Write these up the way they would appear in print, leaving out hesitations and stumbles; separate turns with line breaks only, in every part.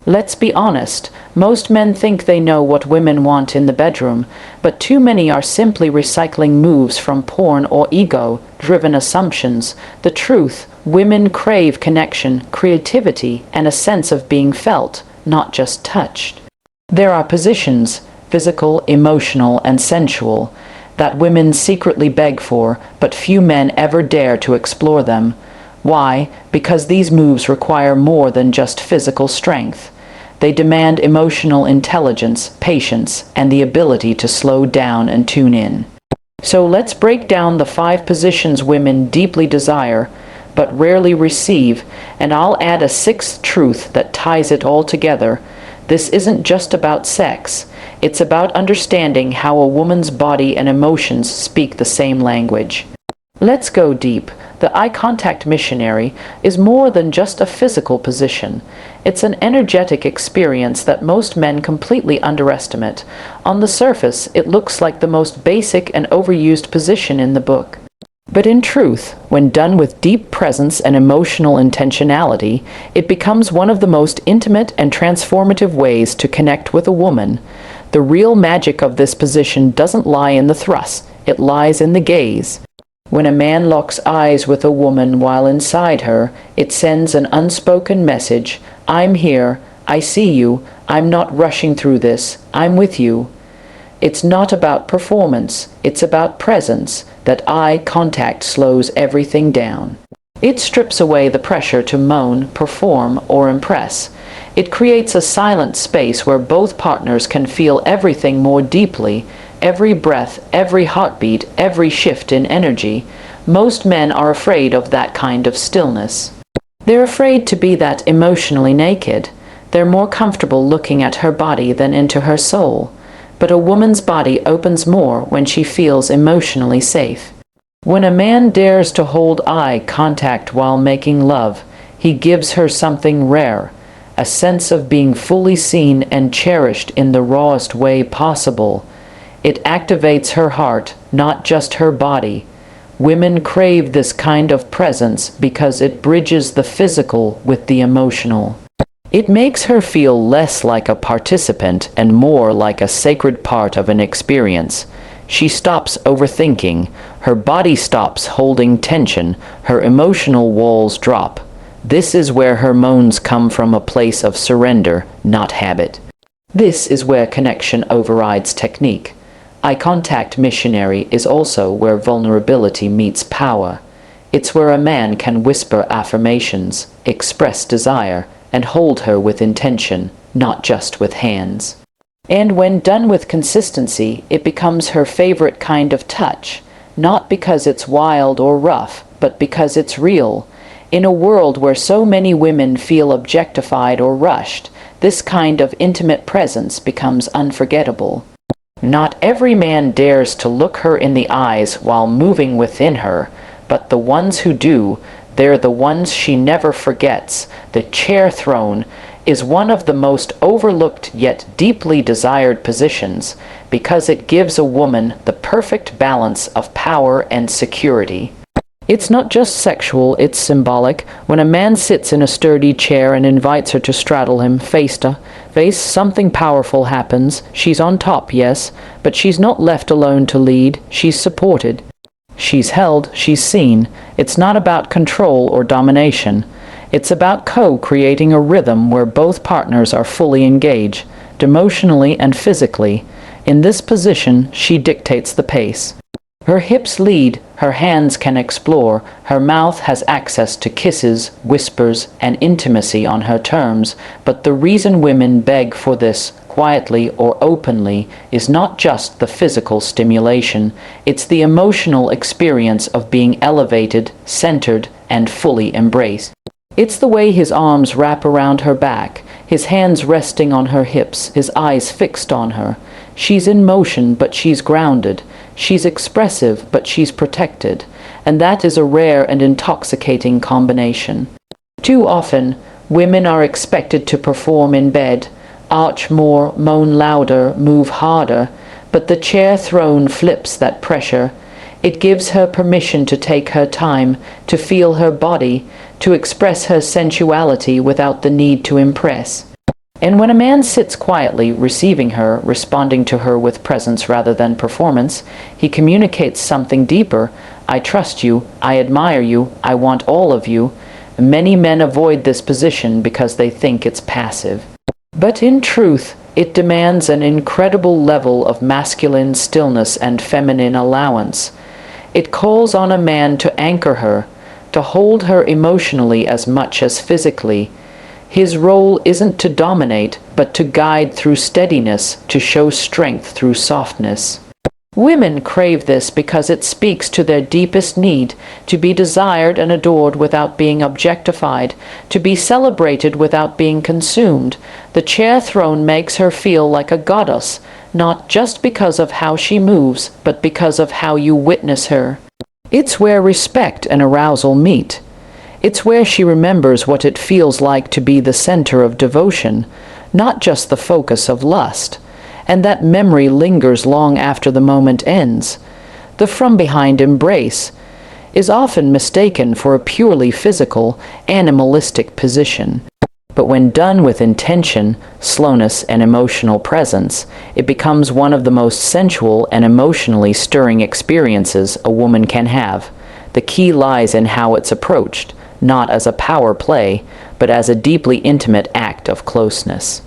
Let's be honest, most men think they know what women want in the bedroom, but too many are simply recycling moves from porn or ego-driven assumptions. The truth, women crave connection, creativity, and a sense of being felt, not just touched. There are positions, physical, emotional, and sensual, that women secretly beg for, but few men ever dare to explore them. Why? Because these moves require more than just physical strength. They demand emotional intelligence, patience, and the ability to slow down and tune in. So let's break down the 5 positions women deeply desire, but rarely receive, and I'll add a 6th truth that ties it all together. This isn't just about sex. It's about understanding how a woman's body and emotions speak the same language. Let's go deep. The Eye-Contact Missionary is more than just a physical position. It's an energetic experience that most men completely underestimate. On the surface, it looks like the most basic and overused position in the book. But in truth, when done with deep presence and emotional intentionality, it becomes one of the most intimate and transformative ways to connect with a woman. The real magic of this position doesn't lie in the thrust, it lies in the gaze. When a man locks eyes with a woman while inside her, it sends an unspoken message: I'm here, I see you, I'm not rushing through this, I'm with you. It's not about performance, it's about presence. That eye contact slows everything down. It strips away the pressure to moan, perform, or impress. It creates a silent space where both partners can feel everything more deeply, every breath, every heartbeat, every shift in energy. Most men are afraid of that kind of stillness. They're afraid to be that emotionally naked. They're more comfortable looking at her body than into her soul. But a woman's body opens more when she feels emotionally safe. When a man dares to hold eye contact while making love, he gives her something rare, a sense of being fully seen and cherished in the rawest way possible. It activates her heart, not just her body. Women crave this kind of presence because it bridges the physical with the emotional. It makes her feel less like a participant and more like a sacred part of an experience. She stops overthinking, her body stops holding tension, her emotional walls drop. This is where her moans come from a place of surrender, not habit. This is where connection overrides technique. Eye-Contact Missionary is also where vulnerability meets power. It's where a man can whisper affirmations, express desire, and hold her with intention, not just with hands. And when done with consistency, it becomes her favorite kind of touch, not because it's wild or rough, but because it's real. In a world where so many women feel objectified or rushed, this kind of intimate presence becomes unforgettable. Not every man dares to look her in the eyes while moving within her, but the ones who do, they're the ones she never forgets. The chair throne is one of the most overlooked yet deeply desired positions because it gives a woman the perfect balance of power and security. It's not just sexual, it's symbolic. When a man sits in a sturdy chair and invites her to straddle him face to face, something powerful happens. She's on top, yes, but she's not left alone to lead. She's supported. She's held, she's seen. It's not about control or domination. It's about co-creating a rhythm where both partners are fully engaged, emotionally and physically. In this position, she dictates the pace. Her hips lead, her hands can explore, her mouth has access to kisses, whispers, and intimacy on her terms, but the reason women beg for this, quietly or openly, is not just the physical stimulation, it's the emotional experience of being elevated, centered, and fully embraced. It's the way his arms wrap around her back, his hands resting on her hips, his eyes fixed on her. She's in motion, but she's grounded. She's expressive, but she's protected. And that is a rare and intoxicating combination. Too often, women are expected to perform in bed, arch more, moan louder, move harder, but the chair throne flips that pressure. It gives her permission to take her time, to feel her body, to express her sensuality without the need to impress. And when a man sits quietly, receiving her, responding to her with presence rather than performance, he communicates something deeper. I trust you, I admire you, I want all of you. Many men avoid this position because they think it's passive. But in truth, it demands an incredible level of masculine stillness and feminine allowance. It calls on a man to anchor her, to hold her emotionally as much as physically. His role isn't to dominate, but to guide through steadiness, to show strength through softness. Women crave this because it speaks to their deepest need, to be desired and adored without being objectified, to be celebrated without being consumed. The chair throne makes her feel like a goddess, not just because of how she moves, but because of how you witness her. It's where respect and arousal meet. It's where she remembers what it feels like to be the center of devotion, not just the focus of lust. And that memory lingers long after the moment ends. The from-behind embrace is often mistaken for a purely physical, animalistic position. But when done with intention, slowness, and emotional presence, it becomes one of the most sensual and emotionally stirring experiences a woman can have. The key lies in how it's approached, not as a power play, but as a deeply intimate act of closeness.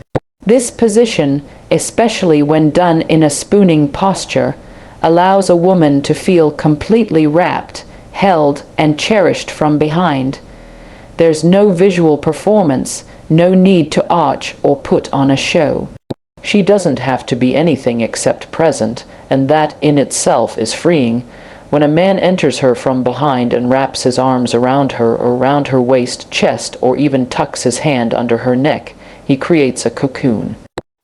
This position, especially when done in a spooning posture, allows a woman to feel completely wrapped, held, and cherished from behind. There's no visual performance, no need to arch or put on a show. She doesn't have to be anything except present, and that in itself is freeing. When a man enters her from behind and wraps his arms around her or around her waist, chest, or even tucks his hand under her neck, he creates a cocoon.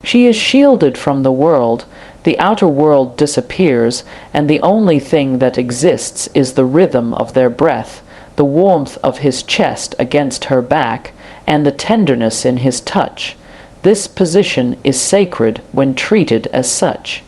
She is shielded from the world, the outer world disappears, and the only thing that exists is the rhythm of their breath, the warmth of his chest against her back, and the tenderness in his touch. This position is sacred when treated as such.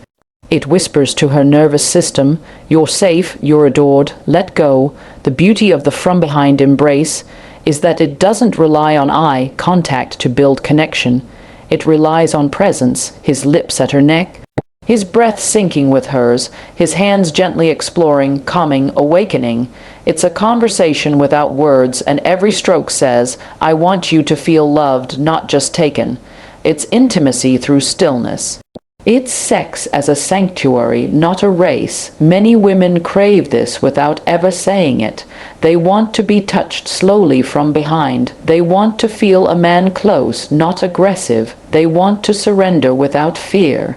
It whispers to her nervous system, "You're safe, you're adored, let go." The beauty of the from-behind embrace is that it doesn't rely on eye contact to build connection. It relies on presence, his lips at her neck, his breath syncing with hers, his hands gently exploring, calming, awakening. It's a conversation without words, and every stroke says, "I want you to feel loved, not just taken." It's intimacy through stillness. It's sex as a sanctuary, not a race. Many women crave this without ever saying it. They want to be touched slowly from behind. They want to feel a man close, not aggressive. They want to surrender without fear.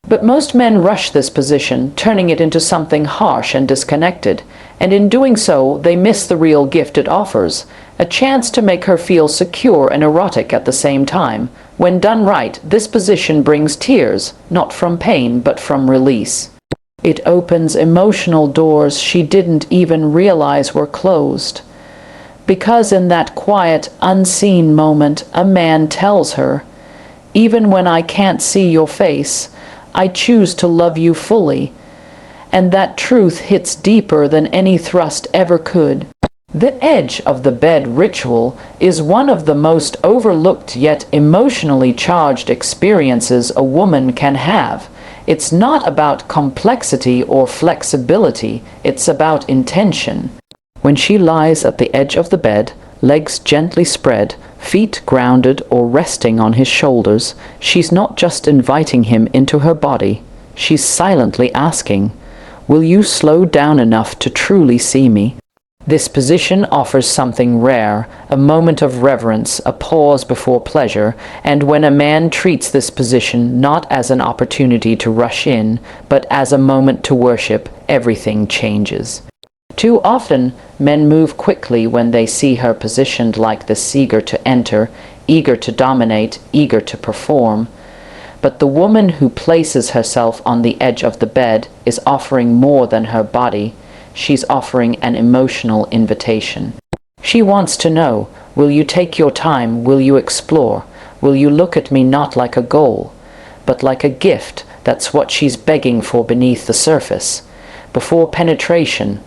But most men rush this position, turning it into something harsh and disconnected. And in doing so, they miss the real gift it offers, a chance to make her feel secure and erotic at the same time. When done right, this position brings tears, not from pain, but from release. It opens emotional doors she didn't even realize were closed. Because in that quiet, unseen moment, a man tells her, "Even when I can't see your face, I choose to love you fully." And that truth hits deeper than any thrust ever could. The edge of the bed ritual is one of the most overlooked yet emotionally charged experiences a woman can have. It's not about complexity or flexibility, it's about intention. When she lies at the edge of the bed, legs gently spread, feet grounded or resting on his shoulders, she's not just inviting him into her body, she's silently asking, "Will you slow down enough to truly see me?" This position offers something rare, a moment of reverence, a pause before pleasure, and when a man treats this position not as an opportunity to rush in, but as a moment to worship, everything changes. Too often, men move quickly when they see her positioned like this, eager to enter, eager to dominate, eager to perform. But the woman who places herself on the edge of the bed is offering more than her body. She's offering an emotional invitation. She wants to know, will you take your time, will you explore, will you look at me not like a goal, but like a gift? That's what she's begging for beneath the surface. Before penetration,